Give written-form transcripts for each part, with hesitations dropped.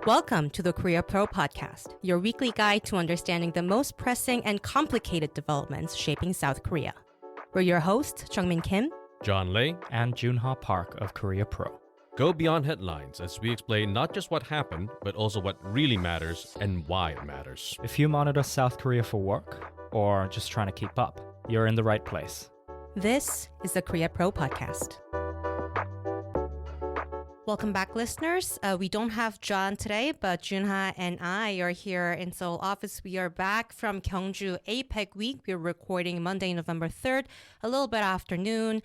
Welcome to the Korea Pro Podcast, your weekly guide to understanding the most pressing and complicated developments shaping South Korea. We're your hosts, Jeongmin Kim, John Lee, and Joon Ha Park of Korea Pro. Go beyond headlines as we explain not just what happened, but also what really matters and why it matters. If you monitor South Korea for work or just trying to keep up, you're in the right place. This is the Korea Pro Podcast. Welcome back, listeners. We don't have John today, but Joon Ha and I are here in Seoul office. We are back from Gyeongju APEC week. We're recording Monday, November 3rd, a little bit afternoon.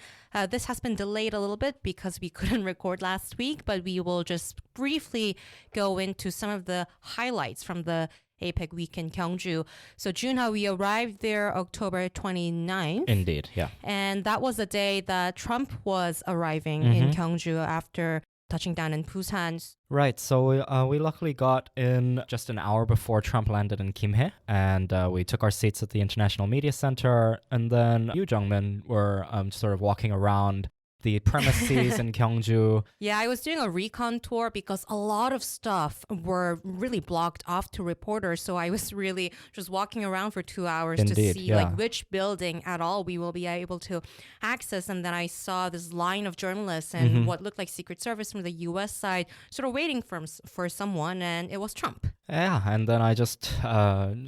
This has been delayed a little bit because we couldn't record last week, but we will just briefly go into some of the highlights from the APEC week in Gyeongju. So Joon Ha, we arrived there October 29th. Indeed, yeah. And that was the day that Trump was arriving in Gyeongju after touching down in Busan. Right, so we luckily got in just an hour before Trump landed in Gimhae, and we took our seats at the International Media Center, and then you, Jeongmin, were sort of walking around the premises in Gyeongju. Yeah, I was doing a recon tour because a lot of stuff were really blocked off to reporters. So I was really just walking around for 2 hours to see like which building at all we will be able to access. And then I saw this line of journalists and what looked like Secret Service from the US side sort of waiting for someone, and it was Trump. Yeah, and then I just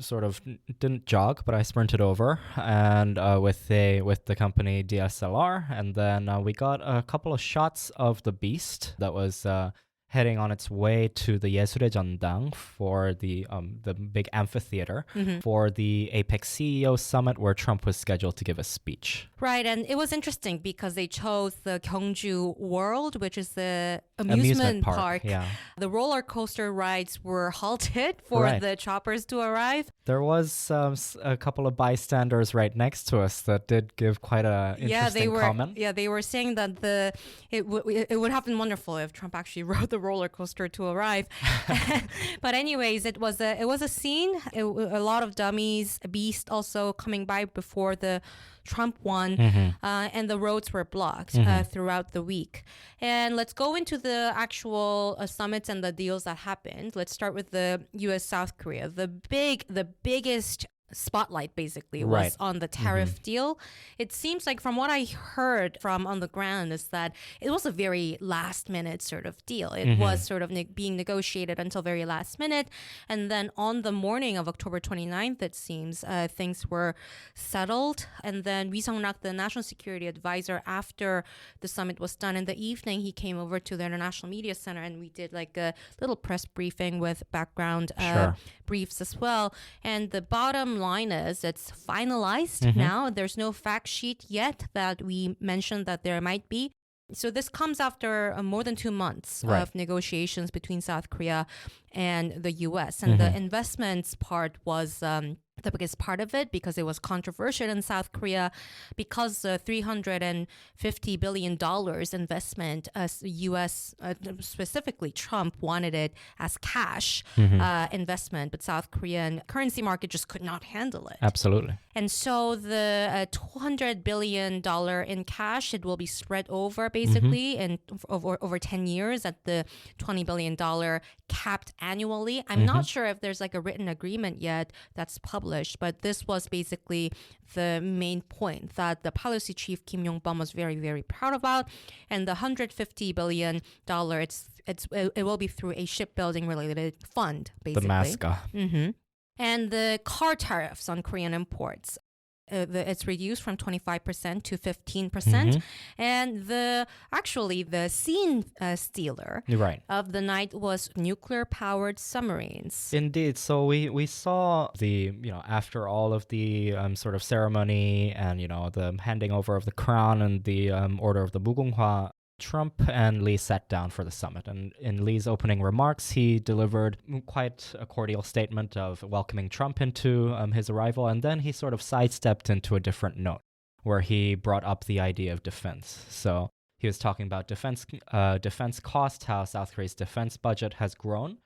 sort of didn't jog, but I sprinted over and with the company DSLR, and then we got a couple of shots of the beast that was heading on its way to the 예술의 for the big amphitheater for the APEC CEO summit where Trump was scheduled to give a speech. Right, and it was interesting because they chose the Gyeongju World, which is the amusement park. Yeah. The roller coaster rides were halted for the choppers to arrive. There was a couple of bystanders right next to us that did give quite a interesting comment. Yeah, they were saying that it would have been wonderful if Trump actually rode the roller coaster to arrive. But anyways, it was a scene. A lot of dummies, a beast also coming by before the Trump won, and the roads were blocked throughout the week. And let's go into the actual summits and the deals that happened. Let's start with the U.S. South Korea. The biggest spotlight basically was on the tariff deal. It seems like from what I heard from on the ground is that it was a very last minute sort of deal. It was sort of being negotiated until very last minute. And then on the morning of October 29th, it seems things were settled. And then Lee Sung-rak, the national security advisor, after the summit was done in the evening, he came over to the International Media Center and we did like a little press briefing with background briefs as well. And the bottom line is it's finalized now. There's no fact sheet yet that we mentioned that there might be. So this comes after more than 2 months of negotiations between South Korea and the U.S. And the investments part was the biggest part of it because it was controversial in South Korea because the $350 billion investment, U.S., specifically Trump, wanted it as cash investment, but South Korean currency market just could not handle it. Absolutely. And so the $200 billion in cash, it will be spread over basically and over 10 years at the $20 billion capped annually. I'm not sure if there's like a written agreement yet that's published, but this was basically the main point that the policy chief Kim Yong-bum was very, very proud about. And the $150 billion, it will be through a shipbuilding related fund, basically. The MASCA. And the car tariffs on Korean imports. It's reduced from 25% to 15%. And the scene stealer of the night was nuclear-powered submarines. Indeed. So we saw after all of the sort of ceremony and, the handing over of the crown and the order of the 무궁화, Trump and Lee sat down for the summit, and in Lee's opening remarks, he delivered quite a cordial statement of welcoming Trump into his arrival, and then he sort of sidestepped into a different note, where he brought up the idea of defense. So he was talking about defense cost, how South Korea's defense budget has grown,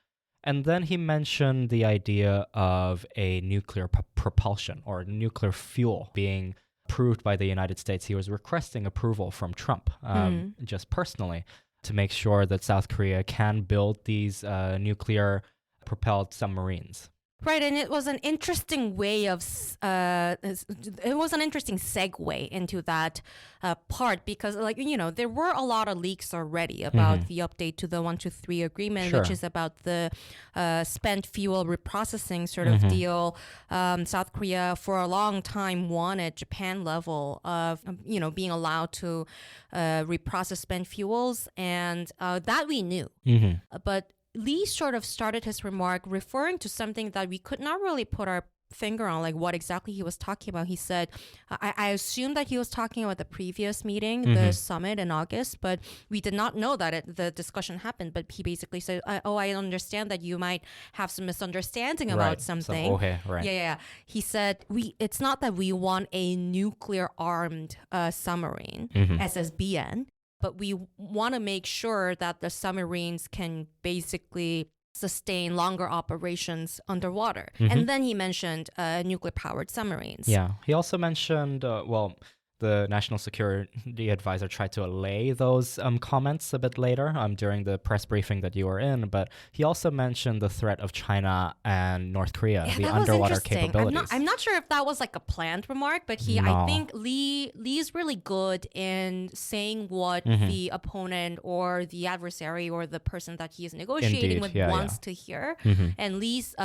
and then he mentioned the idea of a nuclear propulsion or nuclear fuel being approved by the United States. He was requesting approval from Trump, just personally, to make sure that South Korea can build these nuclear propelled submarines. Right, and it was an interesting way of, it was an interesting segue into that part because, like, you know, there were a lot of leaks already about the update to the 123 agreement, which is about the spent fuel reprocessing sort of deal. South Korea for a long time wanted Japan level of, you know, being allowed to reprocess spent fuels, and that we knew. But Lee sort of started his remark referring to something that we could not really put our finger on, like what exactly he was talking about. He said, I assumed that he was talking about the previous meeting, the summit in August, but we did not know that the discussion happened. But he basically said, I understand that you might have some misunderstanding about something. Yeah. He said, it's not that we want a nuclear armed submarine, SSBN, but we want to make sure that the submarines can basically sustain longer operations underwater. And then he mentioned nuclear-powered submarines. Yeah. He also mentioned, the National Security Advisor tried to allay those comments a bit later during the press briefing that you were in, but he also mentioned the threat of China and North Korea, the underwater capabilities. I'm not sure if that was like a planned remark, but I think Lee's really good in saying what the opponent or the adversary or the person that he is negotiating with wants to hear. And Lee's,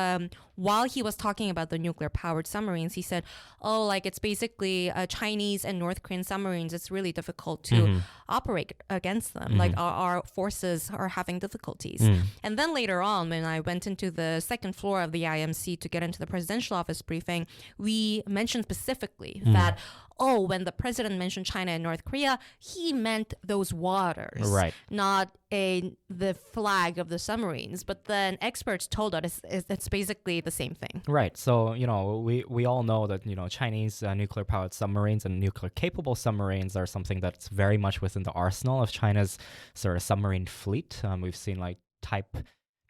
while he was talking about the nuclear-powered submarines, he said, it's basically Chinese and North Korean submarines. It's really difficult to operate against them. Like our forces are having difficulties. And then later on, when I went into the second floor of the IMC to get into the presidential office briefing, we mentioned specifically that, when the president mentioned China and North Korea, he meant those waters, not the flag of the submarines. But then experts told us it's basically the same thing. Right. So, we all know that, Chinese nuclear-powered submarines and nuclear-capable submarines are something that's very much within the arsenal of China's sort of submarine fleet. We've seen like Type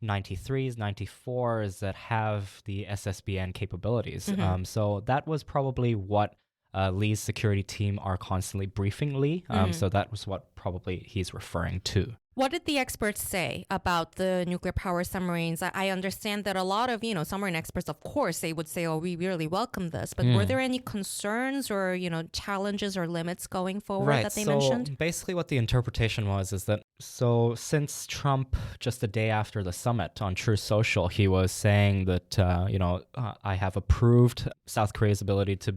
93s, 94s that have the SSBN capabilities. So that was probably what Lee's security team are constantly briefing Lee. So that was what probably he's referring to. What did the experts say about the nuclear power submarines? I understand that a lot of, submarine experts, of course, they would say, we really welcome this. But were there any concerns or, challenges or limits going forward that they mentioned? Basically what the interpretation was is that, since Trump, just the day after the summit on Truth Social, he was saying that, I have approved South Korea's ability to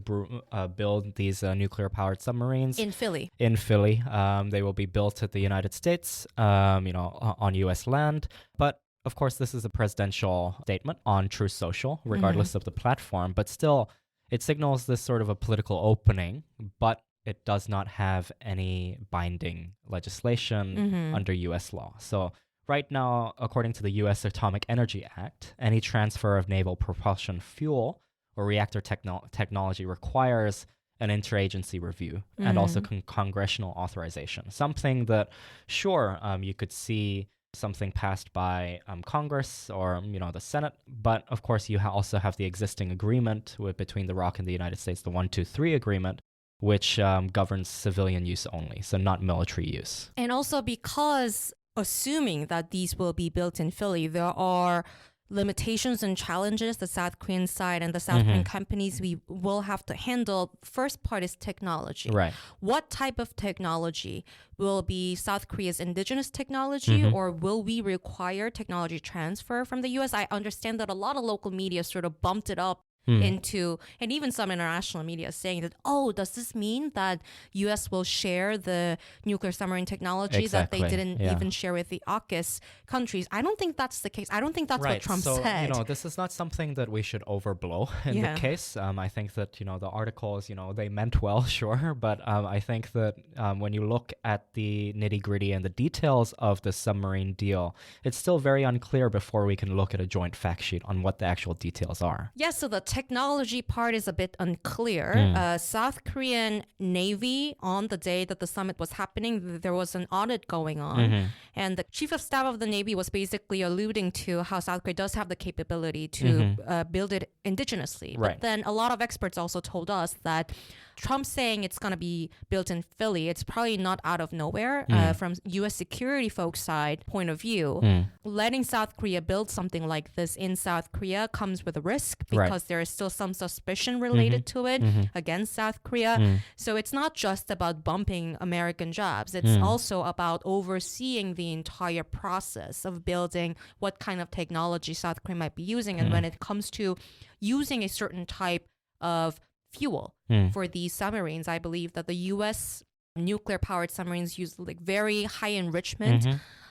build these nuclear-powered submarines. In Philly. They will be built at the United States. On U.S. land. But of course, this is a presidential statement on Truth Social, regardless of the platform. But still, it signals this sort of a political opening, but it does not have any binding legislation under U.S. law. So right now, according to the U.S. Atomic Energy Act, any transfer of naval propulsion fuel or reactor technology requires an interagency review and also congressional authorization. Something that, you could see something passed by Congress or, the Senate. But of course, you also have the existing agreement between the ROK and the United States, the 123 agreement, which governs civilian use only, so not military use. And also because assuming that these will be built in Philly, there are limitations and challenges the South Korean side and the South Korean companies we will have to handle. First part is technology. Right. What type of technology will be South Korea's indigenous technology, or will we require technology transfer from the U.S.? I understand that a lot of local media sort of bumped it up into, and even some international media saying that, does this mean that U.S. will share the nuclear submarine technology that they didn't even share with the AUKUS countries? I don't think that's the case. I don't think that's what Trump said. This is not something that we should overblow in the case. I think that, the articles, they meant well, sure. But I think that when you look at the nitty-gritty and the details of the submarine deal, it's still very unclear before we can look at a joint fact sheet on what the actual details are. Yes, so the technology part is a bit unclear. South Korean Navy, on the day that the summit was happening, there was an audit going on. And the chief of staff of the Navy was basically alluding to how South Korea does have the capability to build it indigenously. Right. But then a lot of experts also told us that Trump saying it's going to be built in Philly, it's probably not out of nowhere from U.S. security folks' side point of view. Letting South Korea build something like this in South Korea comes with a risk because there is still some suspicion related to it against South Korea. So it's not just about bumping American jobs. It's also about overseeing the entire process of building what kind of technology South Korea might be using. And when it comes to using a certain type of fuel for these submarines, I believe that the U.S. nuclear-powered submarines use like very high enrichment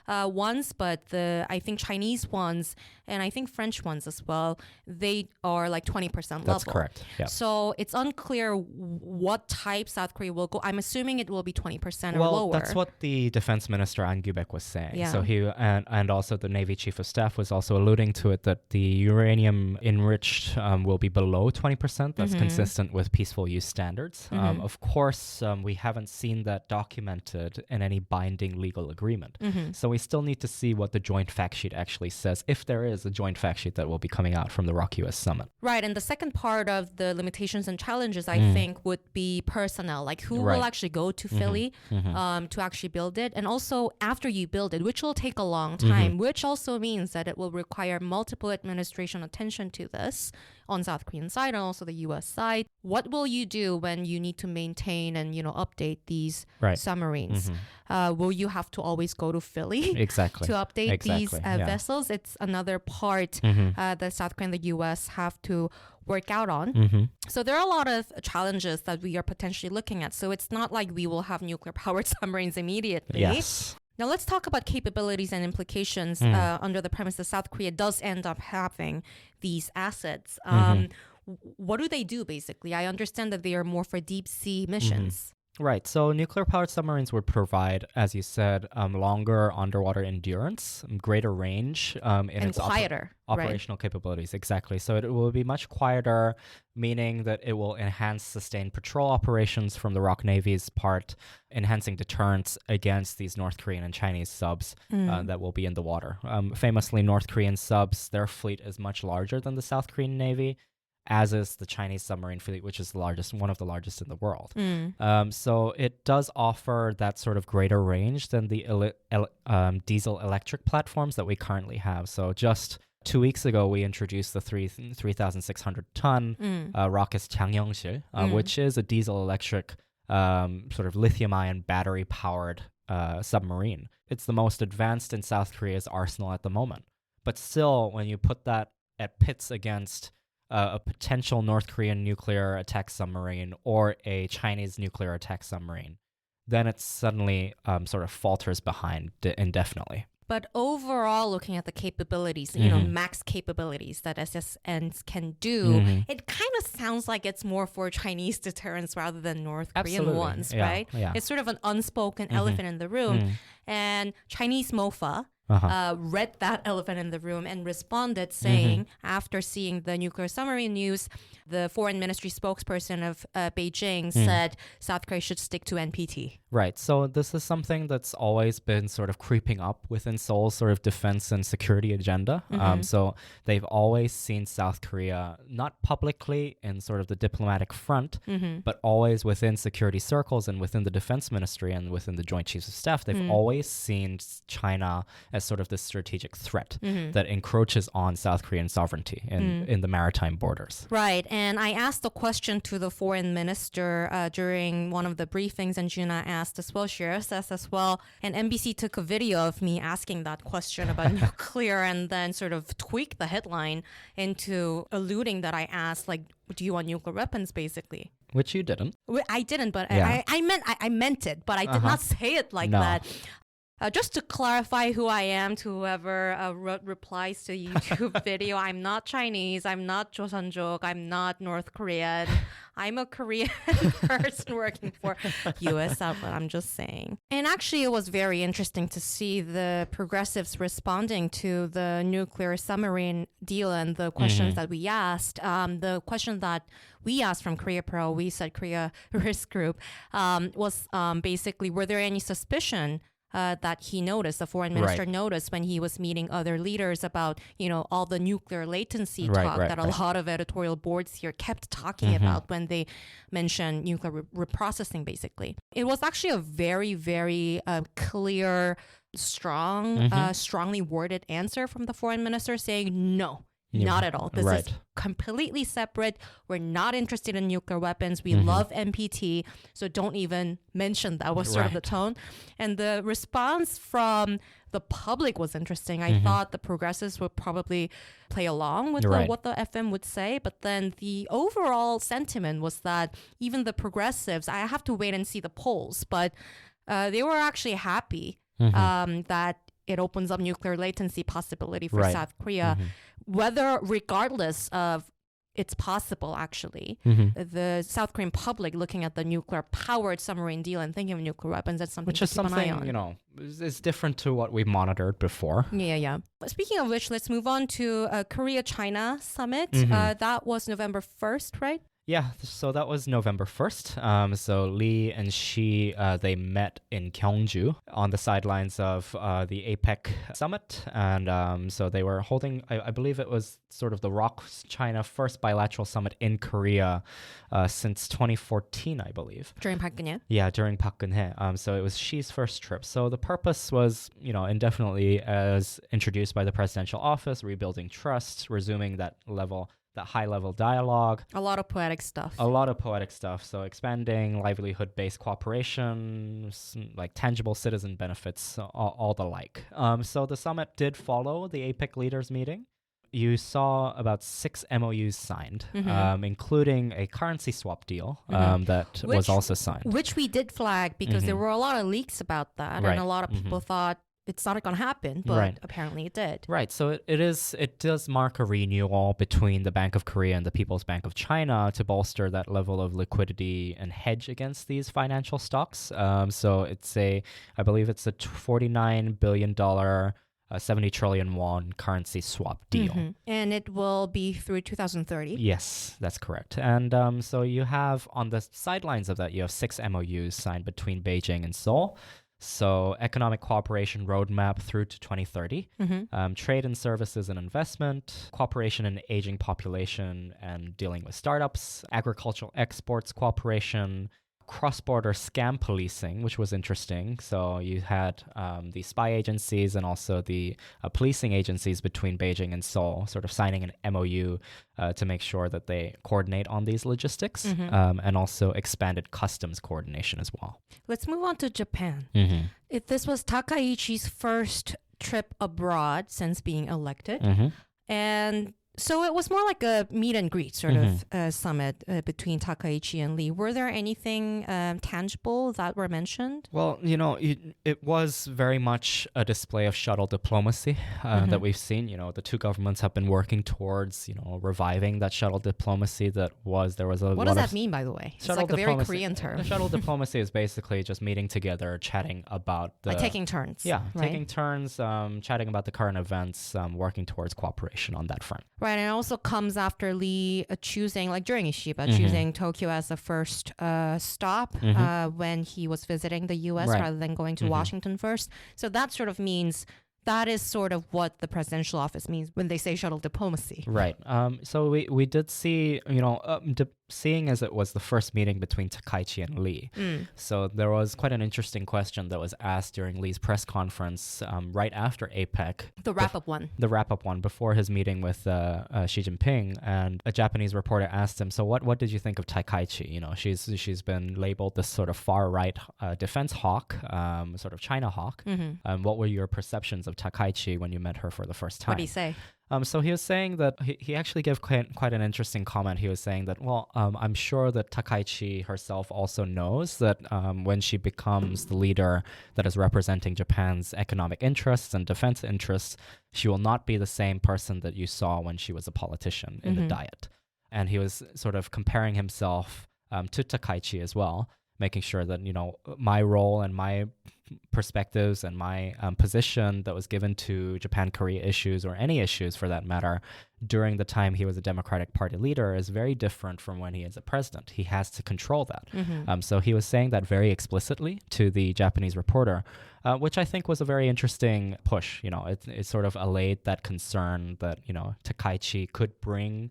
ones, but I think Chinese ones and I think French ones as well, they are like 20% level. That's correct. Yeah. So it's unclear what type South Korea will go. I'm assuming it will be 20% or lower. Well, that's what the defense minister An Gyubek was saying. Yeah. So he and also the Navy chief of staff was also alluding to it that the uranium enriched will be below 20%. That's consistent with peaceful use standards. Of course, we haven't seen that documented in any binding legal agreement. So we still need to see what the joint fact sheet actually says, if there is a joint fact sheet that will be coming out from the ROK US summit. Right. And the second part of the limitations and challenges, I think, would be personnel, like who will actually go to Philly to actually build it. And also after you build it, which will take a long time, which also means that it will require multiple administration attention to this on South Korean side and also the U.S. side. What will you do when you need to maintain and, update these submarines? Will you have to always go to Philly Exactly. to update these vessels? It's another part that South Korea and the U.S. have to work out on. So there are a lot of challenges that we are potentially looking at. So it's not like we will have nuclear-powered submarines immediately. Yes. Now let's talk about capabilities and implications under the premise that South Korea does end up having these assets. What do they do, basically? I understand that they are more for deep sea missions. Right. So nuclear-powered submarines would provide, as you said, longer underwater endurance, greater range, in And its quieter. operational capabilities. Exactly. So it will be much quieter, meaning that it will enhance sustained patrol operations from the ROK Navy's part, enhancing deterrence against these North Korean and Chinese subs that will be in the water. Famously, North Korean subs, their fleet is much larger than the South Korean Navy, as is the Chinese submarine fleet, which is one of the largest in the world. So it does offer that sort of greater range than the diesel electric platforms that we currently have. So just 2 weeks ago, we introduced the 3,600-ton rocket Jeongmin, which is a diesel electric sort of lithium-ion battery-powered submarine. It's the most advanced in South Korea's arsenal at the moment. But still, when you put that at pits against a potential North Korean nuclear attack submarine or a Chinese nuclear attack submarine, then it suddenly sort of falters behind indefinitely. But overall, looking at the capabilities, max capabilities that SSNs can do, it kind of sounds like it's more for Chinese deterrence rather than North Korean ones, right? Yeah. It's sort of an unspoken elephant in the room. And Chinese MOFA read that elephant in the room and responded saying, after seeing the nuclear submarine news, the foreign ministry spokesperson of Beijing said South Korea should stick to NPT. Right. So this is something that's always been sort of creeping up within Seoul's sort of defense and security agenda. So they've always seen South Korea, not publicly in sort of the diplomatic front, but always within security circles and within the defense ministry and within the Joint Chiefs of Staff. They've always seen China as sort of this strategic threat that encroaches on South Korean sovereignty in the maritime borders. Right. And I asked a question to the foreign minister during one of the briefings, and Juna asked as well, she assessed as well. And NBC took a video of me asking that question about nuclear and then sort of tweaked the headline into alluding that I asked, like, do you want nuclear weapons, basically? Which you didn't. I didn't, but I meant it, but I did not say it like that. Just to clarify who I am to whoever replies to YouTube video, I'm not Chinese, I'm not Joseonjuk, I'm not North Korean. I'm a Korean person working for U.S. outlet, I'm just saying. And actually, it was very interesting to see the progressives responding to the nuclear submarine deal and the questions that we asked. The question that we asked from Korea Pro, we said Korea Risk Group, was basically, were there any suspicion that he noticed, the foreign minister noticed when he was meeting other leaders about, all the nuclear latency talk that a lot of editorial boards here kept talking about when they mentioned nuclear reprocessing, basically. It was actually a very, very clear, strongly worded answer from the foreign minister saying, no, not at all. This is completely separate. We're not interested in nuclear weapons. We love NPT, so don't even mention that was sort of the tone. And the response from the public was interesting. I thought the progressives would probably play along with what the FM would say, but then the overall sentiment was that even the progressives, I have to wait and see the polls, but they were actually happy that it opens up nuclear latency possibility for South Korea, regardless of it's possible, actually. The South Korean public looking at the nuclear-powered submarine deal and thinking of nuclear weapons, that's something to keep an eye on. Is different to what we've monitored before. Yeah. Speaking of which, let's move on to Korea-China summit. That was November 1st, right? Yeah, so that was November 1st. So Lee and Xi, they met in Gyeongju on the sidelines of the APEC summit. And so they were holding, I believe it was sort of the ROK-China first bilateral summit in Korea since 2014, I believe. During Park Geun-hye? Yeah, during Park Geun-hye. So it was Xi's first trip. So the purpose was, indefinitely as introduced by the presidential office, rebuilding trust, resuming that high-level dialogue. A lot of poetic stuff. So expanding livelihood-based cooperation, like tangible citizen benefits, all the like. So the summit did follow the APEC leaders meeting. You saw about 6 MOUs signed, including a currency swap deal that was also signed. Which we did flag because there were a lot of leaks about that, and a lot of people thought it's not going to happen, but apparently it did. Right. So it does mark a renewal between the Bank of Korea and the People's Bank of China to bolster that level of liquidity and hedge against these financial stocks. So I believe it's a $49 billion, 70 trillion won currency swap deal. And it will be through 2030. Yes, that's correct. And so you have on the sidelines of that, you have 6 MOUs signed between Beijing and Seoul. So economic cooperation roadmap through to 2030, trade and services and investment, cooperation in aging population and dealing with startups, agricultural exports cooperation, cross-border scam policing, which was interesting. So you had the spy agencies and also the policing agencies between Beijing and Seoul sort of signing an MOU to make sure that they coordinate on these logistics and also expanded customs coordination as well. Let's move on to Japan. This was Takaichi's first trip abroad since being elected. And so it was more like a meet and greet sort of summit between Takaichi and Lee. Were there anything tangible that were mentioned? Well, it was very much a display of shuttle diplomacy that we've seen. The two governments have been working towards, reviving that shuttle diplomacy that was, there was a What does that mean, by the way? It's like a very Korean term. Shuttle diplomacy is basically just meeting together, chatting about like taking turns. Yeah, right? taking turns, chatting about the current events, working towards cooperation on that front. Right, and it also comes after Lee choosing, like during Ishiba, choosing Tokyo as the first stop when he was visiting the U.S. rather than going to Washington first. So that sort of means that is sort of what the presidential office means when they say shuttle diplomacy. Right. So we did see, seeing as it was the first meeting between Takaichi and Lee. So there was quite an interesting question that was asked during Lee's press conference right after APEC. The wrap-up one. The wrap-up one before his meeting with Xi Jinping. And a Japanese reporter asked him, so what did you think of Takaichi? She's been labeled this sort of far-right defense hawk, sort of China hawk. What were your perceptions of Takaichi when you met her for the first time? What did he say? So he was saying that he actually gave quite an interesting comment. He was saying that, I'm sure that Takaichi herself also knows that when she becomes the leader that is representing Japan's economic interests and defense interests, she will not be the same person that you saw when she was a politician in the Diet. And he was sort of comparing himself to Takaichi as well, making sure that, my role and my perspectives and my position that was given to Japan-Korea issues, or any issues for that matter, during the time he was a Democratic Party leader is very different from when he is a president. He has to control that. So he was saying that very explicitly to the Japanese reporter, which I think was a very interesting push. It sort of allayed that concern that, Takaichi could bring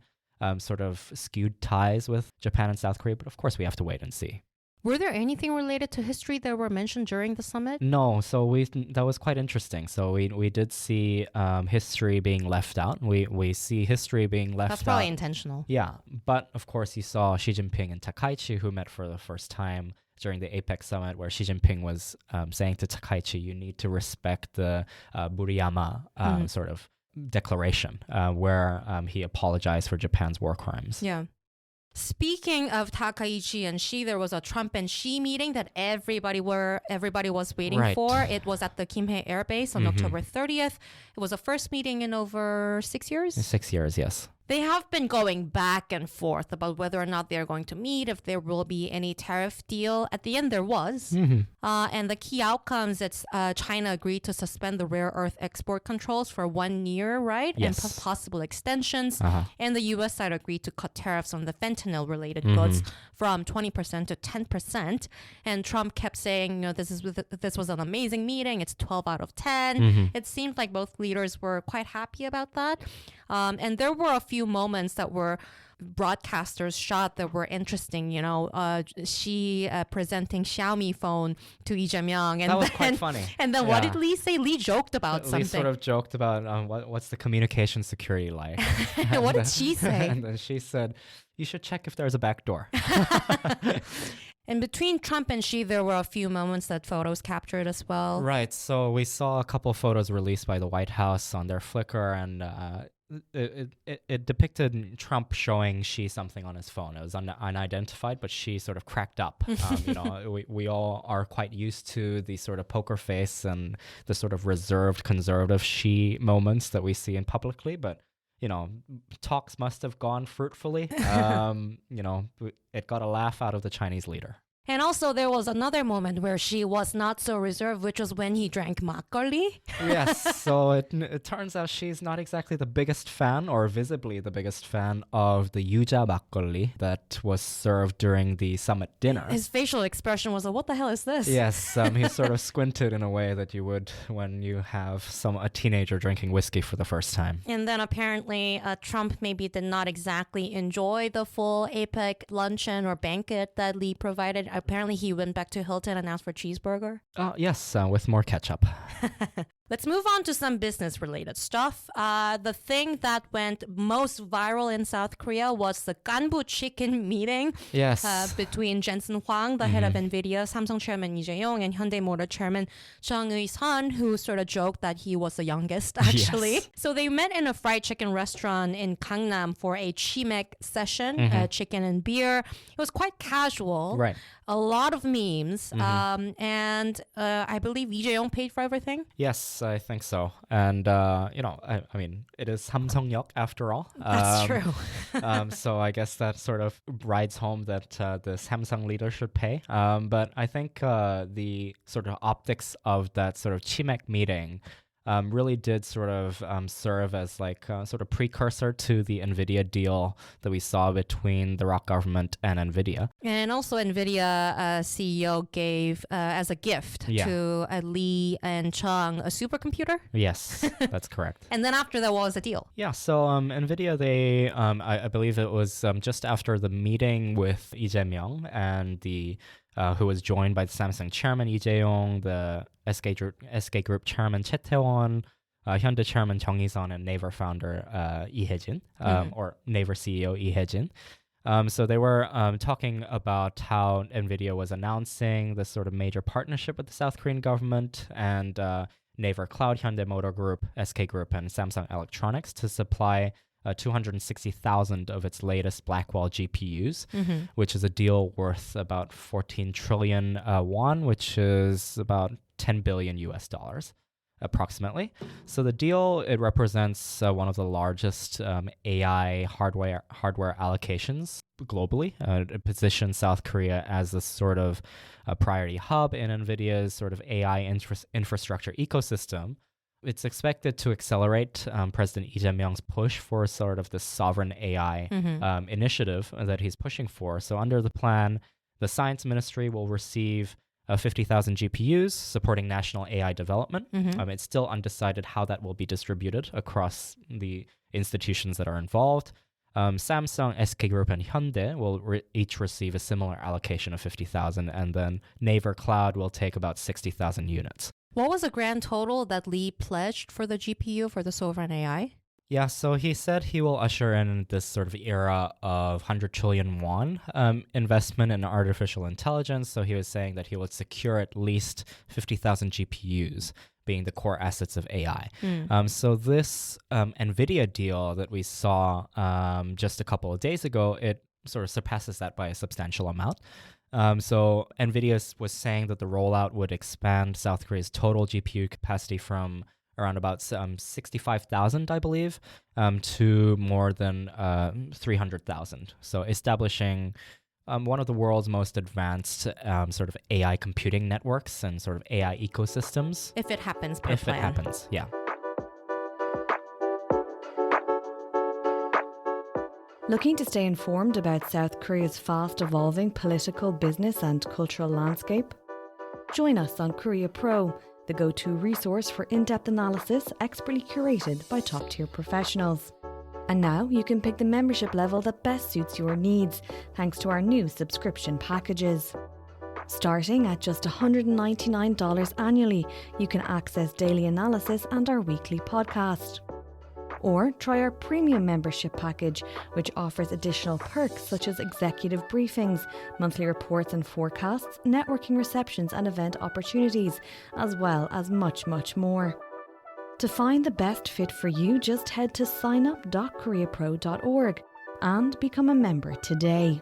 sort of skewed ties with Japan and South Korea. But of course, we have to wait and see. Were there anything related to history that were mentioned during the summit? No, so that was quite interesting. So we did see history being left out. We see history being left out. That's probably intentional. Yeah, but of course you saw Xi Jinping and Takaichi, who met for the first time during the APEC summit, where Xi Jinping was saying to Takaichi, you need to respect the Murayama sort of declaration, where he apologized for Japan's war crimes. Yeah. Speaking of Takaichi and Xi, there was a Trump and Xi meeting that everybody was waiting for. It was at the Kimhae Air Base on October 30th. It was the first meeting in over 6 years. 6 years, yes. They have been going back and forth about whether or not they're going to meet, if there will be any tariff deal. At the end, there was. And the key outcomes, it's China agreed to suspend the rare earth export controls for 1 year, right? Yes. And possible extensions. And the U.S. side agreed to cut tariffs on the fentanyl-related goods from 20% to 10%. And Trump kept saying, this was an amazing meeting. It's 12 out of 10. It seemed like both leaders were quite happy about that. And there were a few moments that were broadcasters shot that were interesting, Xi presenting Xiaomi phone to Jae-myung. And that was quite funny. And then what did Lee say? Lee joked about something. Lee sort of joked about what's the communication security like. What did she say? And then she said, you should check if there's a back door. And between Trump and Xi, there were a few moments that photos captured as well. Right. So we saw a couple of photos released by the White House on their Flickr, and it depicted Trump showing Xi something on his phone. It was unidentified, but Xi sort of cracked up. We all are quite used to the sort of poker face and the sort of reserved, conservative Xi moments that we see in publicly, but talks must have gone fruitfully. It got a laugh out of the Chinese leader. And also there was another moment where Xi was not so reserved, which was when he drank makgeolli. Yes, so it turns out she's not exactly the biggest fan, or visibly the biggest fan, of the yuja makgeolli that was served during the summit dinner. His facial expression was like, what the hell is this? Yes, he sort of squinted in a way that you would when you have a teenager drinking whiskey for the first time. And then apparently Trump maybe did not exactly enjoy the full APEC luncheon or banquet that Lee provided. Apparently he went back to Hilton and asked for a cheeseburger. Yes, with more ketchup. Let's move on to some business-related stuff. The thing that went most viral in South Korea was the Ganbu chicken meeting. Yes. Between Jensen Huang, the head of Nvidia, Samsung chairman Jae-myung, and Hyundai Motor chairman Jeongmin, who sort of joked that he was the youngest, actually. Yes. So they met in a fried chicken restaurant in Gangnam for a chimek session, chicken and beer. It was quite casual. Right. A lot of memes. And I believe Jae-myung paid for everything. Yes, I think so. And, I mean, it is Samsung-yok after all. That's true. So I guess that sort of rides home that the Samsung leader should pay. But I think the sort of optics of that sort of chimek meeting really did sort of serve as like sort of precursor to the Nvidia deal that we saw between the ROK government and Nvidia. And also Nvidia CEO gave as a gift to Lee and Chung a supercomputer. Yes, that's correct. And then after that, what was the deal? Yeah, so Nvidia, they I believe it was just after the meeting with Lee Jae-myung and the who was joined by the Samsung chairman Lee Jae-yong, the SK Group chairman Chae Tae-won, Hyundai chairman Jeong Mi-sun, and Naver founder Lee Hae-jin, or Naver CEO Lee Hae-jin. So they were talking about how Nvidia was announcing this sort of major partnership with the South Korean government and Naver Cloud, Hyundai Motor Group, SK Group, and Samsung Electronics to supply 260,000 of its latest Blackwell GPUs, which is a deal worth about 14 trillion won, which is about 10 billion US dollars. approximately. So the deal, it represents one of the largest AI hardware allocations globally. It positions South Korea as a sort of a priority hub in Nvidia's sort of AI infrastructure ecosystem. It's expected to accelerate President Jae-myung's push for sort of the sovereign AI initiative that he's pushing for. So under the plan, the Science Ministry will receive 50,000 GPUs supporting national AI development. It's still undecided how that will be distributed across the institutions that are involved. Samsung, SK Group, and Hyundai will each receive a similar allocation of 50,000, and then Naver Cloud will take about 60,000 units. What was the grand total that Lee pledged for the GPU for the sovereign AI? Yeah, so he said he will usher in this sort of era of 100 trillion won investment in artificial intelligence. So he was saying that he would secure at least 50,000 GPUs, being the core assets of AI. So this Nvidia deal that we saw just a couple of days ago, it sort of surpasses that by a substantial amount. So Nvidia was saying that the rollout would expand South Korea's total GPU capacity from around about 65,000, I believe, to more than 300,000. So establishing one of the world's most advanced sort of AI computing networks and sort of AI ecosystems. If it happens per If plan. it happens, yeah. Looking to stay informed about South Korea's fast-evolving political, business and cultural landscape? Join us on Korea Pro, the go-to resource for in-depth analysis expertly curated by top-tier professionals. And now you can pick the membership level that best suits your needs, thanks to our new subscription packages. Starting at just $199 annually, you can access daily analysis and our weekly podcast. Or try our premium membership package, which offers additional perks such as executive briefings, monthly reports and forecasts, networking receptions and event opportunities, as well as much, much more. To find the best fit for you, just head to signup.koreapro.org and become a member today.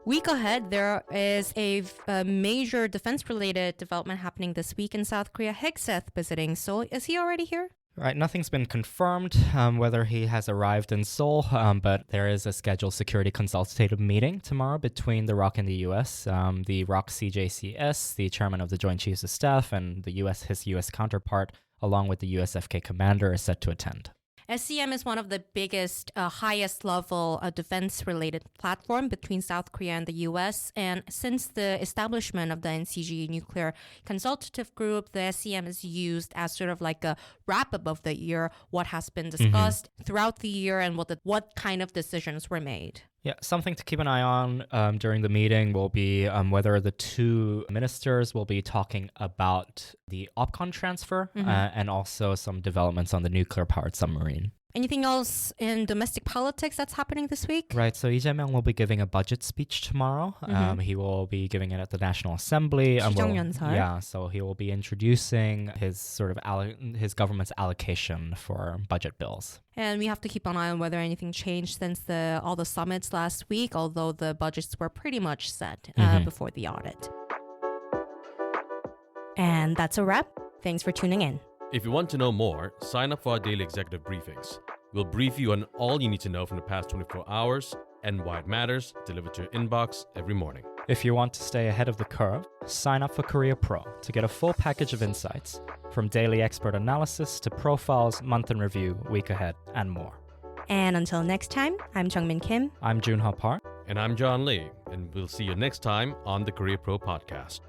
Week ahead, there is a major defense-related development happening this week in South Korea. Hegseth visiting Seoul. Is he already here? Right, nothing's been confirmed whether he has arrived in Seoul, but there is a scheduled security consultative meeting tomorrow between the ROK and the U.S. The ROK CJCS, the chairman of the Joint Chiefs of Staff, and his U.S. counterpart, along with the US-FK commander, is set to attend. SCM is one of the biggest, highest level defense-related platform between South Korea and the U.S. And since the establishment of the NCG Nuclear Consultative Group, the SCM is used as sort of like a wrap-up of the year, what has been discussed throughout the year and what kind of decisions were made. Yeah, something to keep an eye on during the meeting will be whether the two ministers will be talking about the OPCON transfer and also some developments on the nuclear-powered submarine. Anything else in domestic politics that's happening this week? Right, so Lee Jae-myung will be giving a budget speech tomorrow. He will be giving it at the National Assembly. Yeah, so he will be introducing his sort of his government's allocation for budget bills. And we have to keep an eye on whether anything changed since all the summits last week, although the budgets were pretty much set before the audit. And that's a wrap. Thanks for tuning in. If you want to know more, sign up for our daily executive briefings. We'll brief you on all you need to know from the past 24 hours and why it matters, delivered to your inbox every morning. If you want to stay ahead of the curve, sign up for Korea Pro to get a full package of insights, from daily expert analysis to profiles, month in review, week ahead, and more. And until next time, I'm Jeongmin Kim. I'm Joon Ha Park. And I'm John Lee, and we'll see you next time on the Korea Pro Podcast.